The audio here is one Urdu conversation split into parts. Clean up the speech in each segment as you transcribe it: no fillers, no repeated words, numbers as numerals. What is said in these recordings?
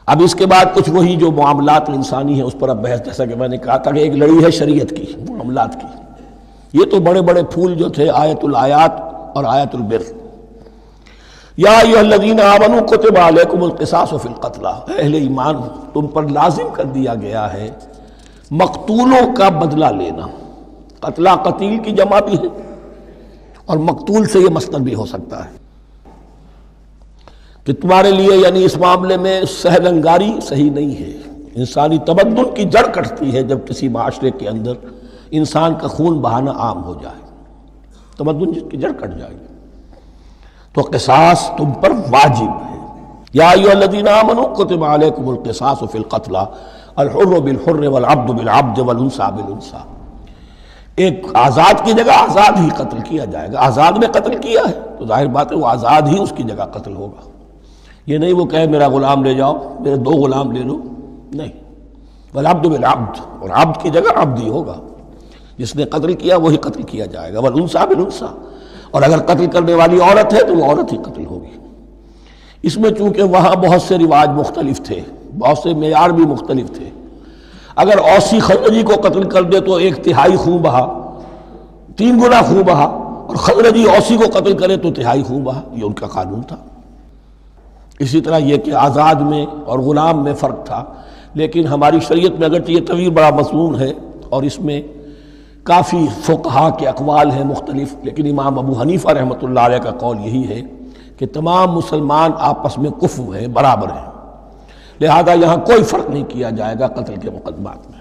اب اس کے بعد کچھ وہی جو معاملات انسانی ہیں اس پر اب بحث، جیسا کہ میں نے کہا تھا کہ ایک لڑی ہے شریعت کی، معاملات کی. یہ تو بڑے بڑے پھول جو تھے آیت الآیات اور آیت البر. یا ایھا الذین آمنوا کتب علیکم القصاص فی القتلی، اہل ایمان تم پر لازم کر دیا گیا ہے مقتولوں کا بدلہ لینا. قتلہ قتیل کی جمع بھی ہے اور مقتول سے یہ مصدر بھی ہو سکتا ہے کہ تمہارے لیے یعنی اس معاملے میں سہل انگاری صحیح نہیں ہے. انسانی تمدن کی جڑ کٹتی ہے جب کسی معاشرے کے اندر انسان کا خون بہانا عام ہو جائے، تمدن کی جڑ کٹ جائے گی. تو قصاص تم پر واجب ہے. یا ایھا الذین آمنوا کتب علیکم القصاص فی القتلی الحر بالحر والعبد بالعبد والانثى بالانثى. ایک آزاد کی جگہ آزاد ہی قتل کیا جائے گا. آزاد نے قتل کیا ہے تو ظاہر بات ہے وہ آزاد ہی اس کی جگہ قتل ہوگا. یہ نہیں وہ کہے میرا غلام لے جاؤ، میرے 2 غلام لے لو، نہیں. والعبد بالعبد، اور عبد کی جگہ عبد ہی ہوگا. جس نے قتل کیا وہی قتل کیا جائے گا. والانثى بالانثى، اور اگر قتل کرنے والی عورت ہے تو وہ عورت ہی قتل ہوگی. اس میں چونکہ وہاں بہت سے رواج مختلف تھے، بہت سے معیار بھی مختلف تھے. اگر اوسی خزرجی کو قتل کر دے تو 1/3 خون بہا، 3 گنا خون بہا، اور خزرجی اوسی کو قتل کرے تو 1/3 خون بہا. یہ ان کا قانون تھا. اسی طرح یہ کہ آزاد میں اور غلام میں فرق تھا. لیکن ہماری شریعت میں اگرچہ یہ طویل بڑا مضمون ہے اور اس میں کافی فقہا کے اقوال ہیں مختلف، لیکن امام ابو حنیفہ رحمۃ اللہ علیہ کا قول یہی ہے کہ تمام مسلمان آپس میں کفو ہیں، برابر ہیں. لہذا یہاں کوئی فرق نہیں کیا جائے گا قتل کے مقدمات میں.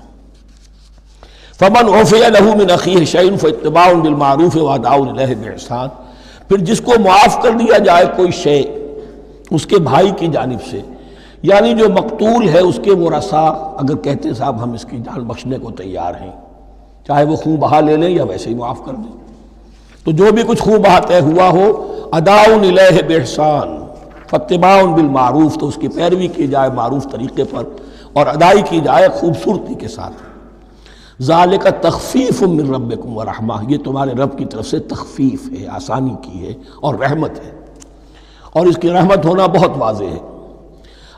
فمن عفی لہ من اخیہ شیء فاتباع بالمعروف واداء الیہ باحسان. پھر جس کو معاف کر دیا جائے کوئی شے اس کے بھائی کی جانب سے، یعنی جو مقتول ہے اس کے ورثاء اگر کہتے ہیں صاحب ہم اس کی جان بخشنے کو تیار ہیں، چاہے وہ خون بہا لے لیں یا ویسے ہی معاف کر دیں، تو جو بھی کچھ خون بہا طے ہوا ہو اداء الیہ باحسان فاتباع بالمعروف، تو اس کی پیروی کی جائے معروف طریقے پر اور ادائی کی جائے خوبصورتی کے ساتھ. ذالک تخفیف من ربکم ورحمہ، یہ تمہارے رب کی طرف سے تخفیف ہے، آسانی کی ہے اور رحمت ہے. اور اس کی رحمت ہونا بہت واضح ہے.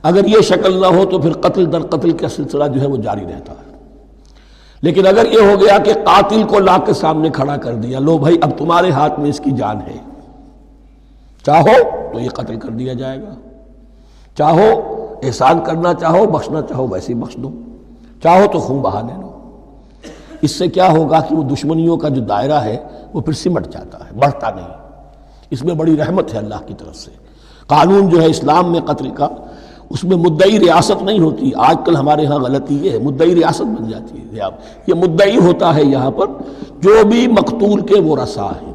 اگر یہ شکل نہ ہو تو پھر قتل در قتل کا سلسلہ جو ہے وہ جاری رہتا ہے. لیکن اگر یہ ہو گیا کہ قاتل کو لا کے سامنے کھڑا کر دیا، لو بھائی اب تمہارے ہاتھ میں اس کی جان ہے، چاہو تو یہ قتل کر دیا جائے گا، چاہو احسان کرنا چاہو بخشنا چاہو ویسے ہی بخش دو، چاہو تو خون بہا لے لو. اس سے کیا ہوگا کہ وہ دشمنیوں کا جو دائرہ ہے وہ پھر سمٹ جاتا ہے، بڑھتا نہیں. اس میں بڑی رحمت ہے اللہ کی طرف سے. قانون جو ہے اسلام میں قتل کا، اس میں مدعی ریاست نہیں ہوتی. آج کل ہمارے ہاں غلطی یہ ہے، مدعی ریاست بن جاتی ہے. یہ مدعی ہوتا ہے یہاں پر جو بھی مقتول کے ورثاء ہیں،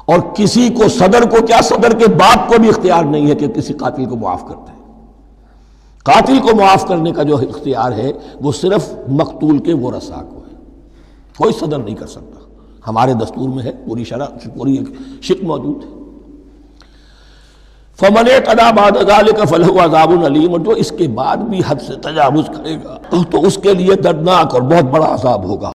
اور کسی کو صدر کو کیا صدر کے باپ کو بھی اختیار نہیں ہے کہ کسی قاتل کو معاف کر دے. قاتل کو معاف کرنے کا جو اختیار ہے وہ صرف مقتول کے ورثاء کو ہے، کوئی صدر نہیں کر سکتا. ہمارے دستور میں ہے، پوری شرع پوری ایک شق موجود ہے. فمن اعتدی بعد ذلک فلہ عذاب علیم، اور جو اس کے بعد بھی حد سے تجاوز کرے گا تو اس کے لیے دردناک اور بہت بڑا عذاب ہوگا.